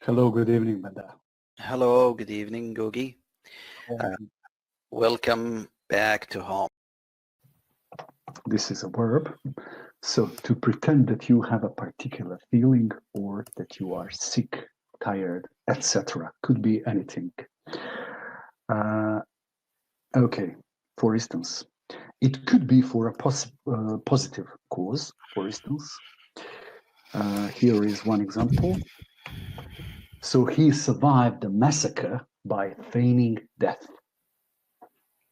Hello, good evening, Bandar. Hello, good evening, Ogy. Welcome back to home. This is a verb. So to pretend that you have a particular feeling or that you are sick, tired, etc. Could be anything. Okay, for instance, it could be for a positive cause, for instance. Here is one example. So he survived the massacre by feigning death.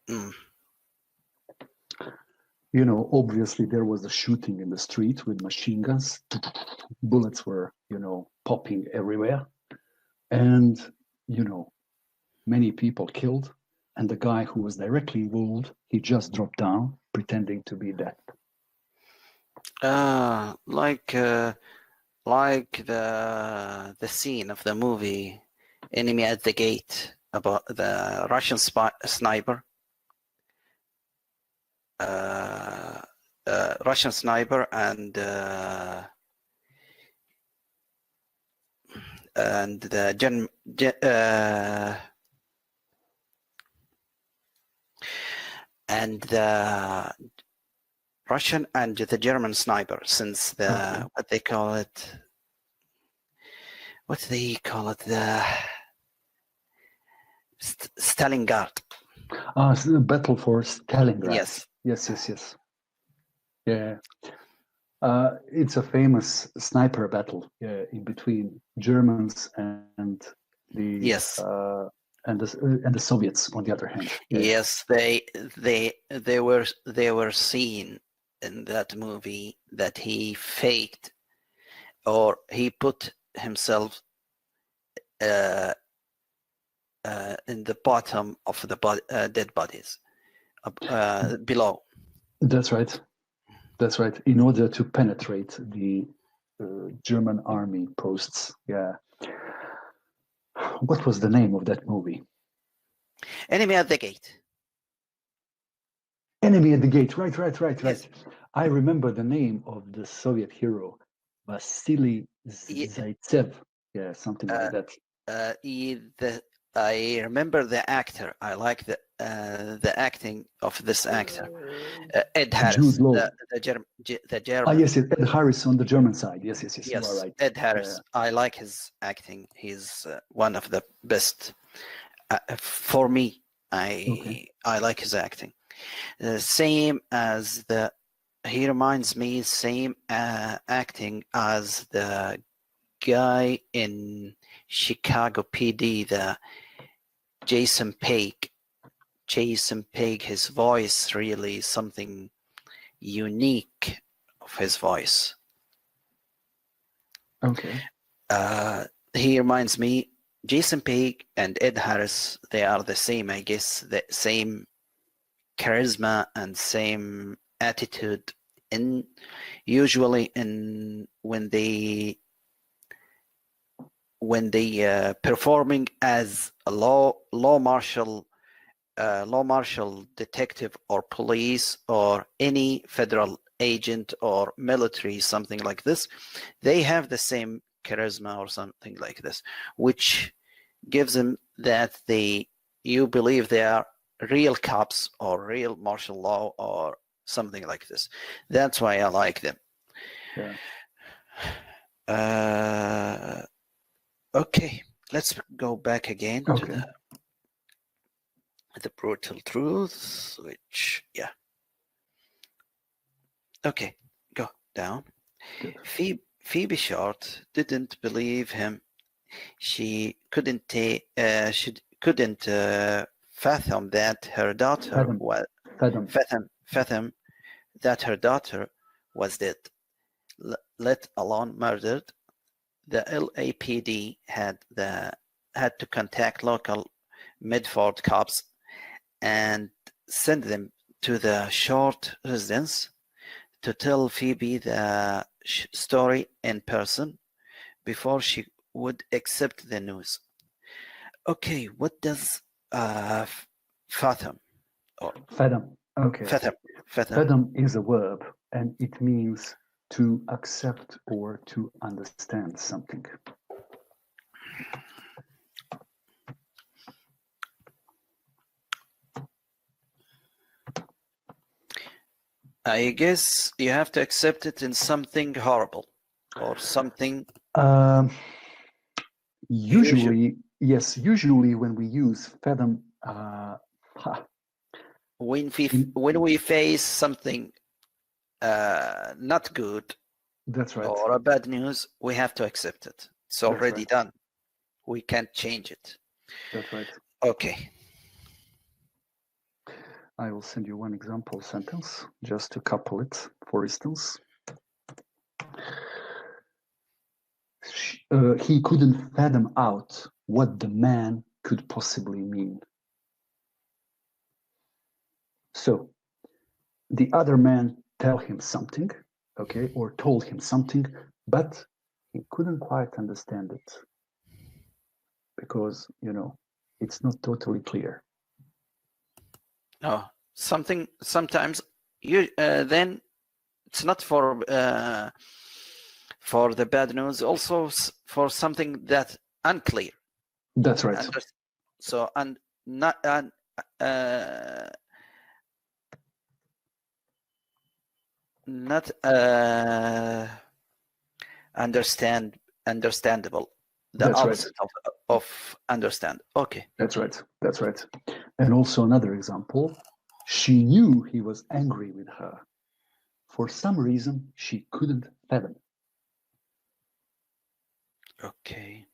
You know, obviously there was a shooting in the street with machine guns. Bullets were, popping everywhere. And, many people killed. And the guy who was directly involved, he just dropped down, pretending to be dead. Like the scene of the movie Enemy at the Gate about the Russian sniper. Russian sniper and the Russian and the German sniper, since the what do they call it, the Stalingrad. So the battle for Stalingrad. Yes. Yeah. It's a famous sniper battle in between Germans and the and the Soviets on the other hand. Yes, they were seen in that movie that he faked or he put himself in the bottom of the dead bodies below. That's right. In order to penetrate the German army posts. Yeah. What was the name of that movie? Enemy at the Gate. Enemy at the Gate. Right. Yes. I remember the name of the Soviet hero, Vasily Zaitsev. Yeah, something like that. I remember the actor. I like the acting of this actor, Ed Harris, the German. Yes, Ed Harris on the German side. Yes, you are right. Ed Harris. Yeah. I like his acting. He's one of the best. For me, I like his acting. Same as he reminds me same acting as the guy in Chicago PD, the Jason Page, his voice really something unique of his voice. Okay. He reminds me, Jason Page and Ed Harris, they are the same, I guess, the same charisma and same attitude usually when they performing as a law marshal detective or police or any federal agent or military, something like this. They have the same charisma or something like this, which gives them that you believe they are real cops or real martial law or something like this. That's why I like them. Yeah. Okay, let's go back again to the brutal truth, which, yeah. Okay, go down. Phoebe Short didn't believe him. She couldn't fathom that her daughter was dead, let alone murdered. The LAPD had to contact local Medford cops and send them to the Short residence to tell Phoebe the story in person before she would accept the news. Okay, what does fathom? Fathom. Okay. Fathom is a verb, and it means to accept or to understand something. I guess you have to accept it in something horrible or something. Usually, yes. Usually, when we use fathom, when we face something not good, that's right, or a bad news, we have to accept it. It's already right. done. We can't change it. That's right. Okay. I will send you one example sentence just to couple it. For instance, he couldn't fathom out what the man could possibly mean. So the other man tell him something, okay, or told him something, but he couldn't quite understand it because, it's not totally clear. No, sometimes you then it's not for the bad news, also for something that unclear. That's right. So and not not understandable. The That's opposite right. of understand. Okay. That's right. That's right. And also another example, she knew he was angry with her. For some reason, she couldn't fathom. Okay.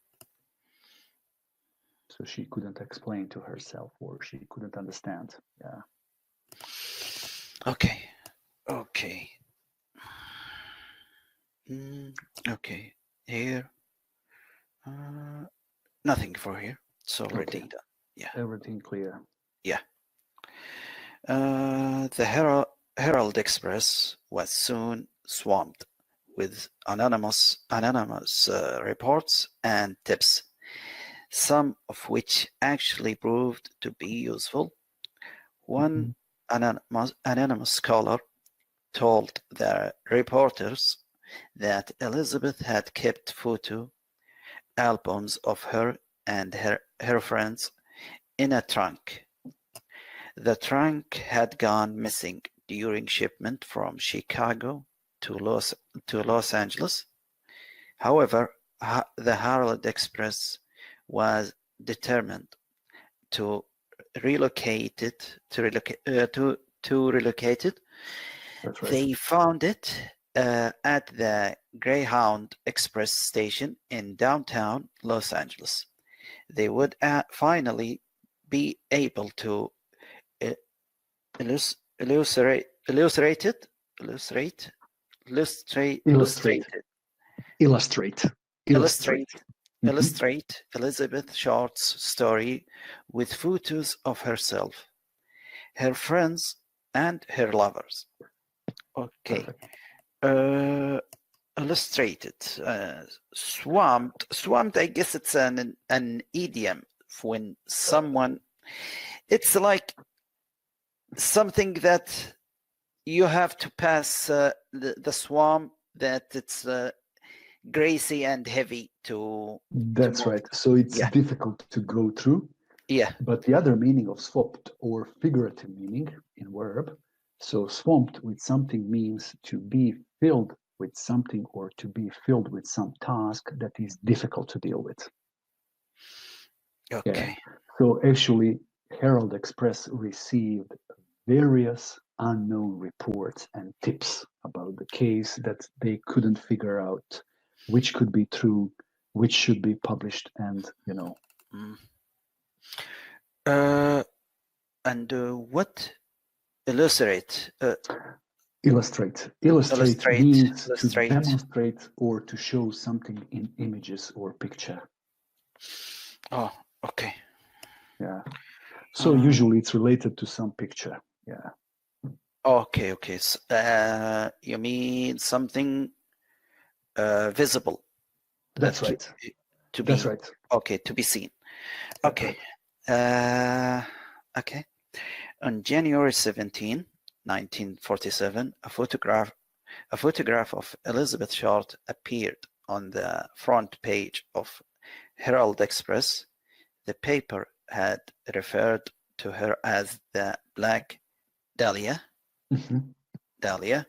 So she couldn't explain to herself, or she couldn't understand. Yeah. Okay. Okay. Okay. Here. Nothing for here. It's already done. Yeah. Everything clear. Yeah. The Herald Express was soon swamped with anonymous reports and tips, some of which actually proved to be useful. One anonymous scholar told the reporters that Elizabeth had kept photo albums of her and her friends in a trunk. The trunk had gone missing during shipment from Chicago to Los Angeles. However, the Herald Express was determined to relocate it. That's right. They found it at the Greyhound Express station in downtown Los Angeles. They would finally be able to illustrate Elizabeth Short's story with photos of herself, her friends, and her lovers. Okay. Illustrated. Swamped, I guess it's an idiom when someone, it's like something that you have to pass the swamp, that it's greasy and heavy to. That's right. So it's difficult to go through. Yeah. But the other meaning of swamped, or figurative meaning in verb, so swamped with something means to be filled with something, or to be filled with some task that is difficult to deal with. Okay. Yeah. So actually, Herald Express received various unknown reports and tips about the case that they couldn't figure out which could be true, which should be published, and And what illustrate? Illustrate means to demonstrate or to show something in images or picture. Oh, okay. Yeah. So usually it's related to some picture. Yeah. Okay. So, you mean something visible? That's right. That's right. Okay, to be seen. Okay. Okay. On January 17, 1947, a photograph of Elizabeth Short appeared on the front page of Herald Express, the paper had referred to her as the Black Dahlia, Dahlia,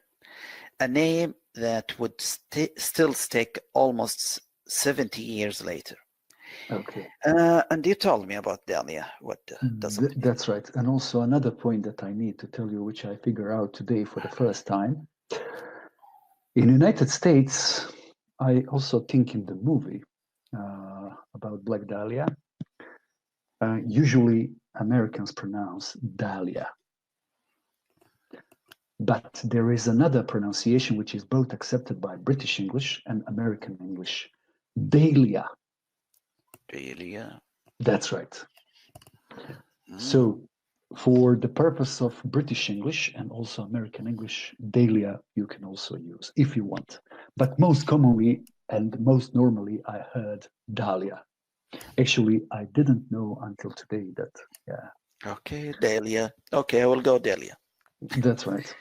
a name that would still stick almost 70 years later. Okay. And you told me about Dahlia. What does it mean? That's right. And also another point that I need to tell you, which I figure out today for the first time. In the United States, I also think in the movie about Black Dahlia, usually Americans pronounce Dahlia. But there is another pronunciation which is both accepted by British English and American English. Dahlia. Dahlia. That's right. So for the purpose of British English and also American English, Dahlia you can also use if you want. But most commonly and most normally I heard Dahlia. Actually, I didn't know until today that, Okay, Dahlia. Okay, I will go Dahlia. That's right.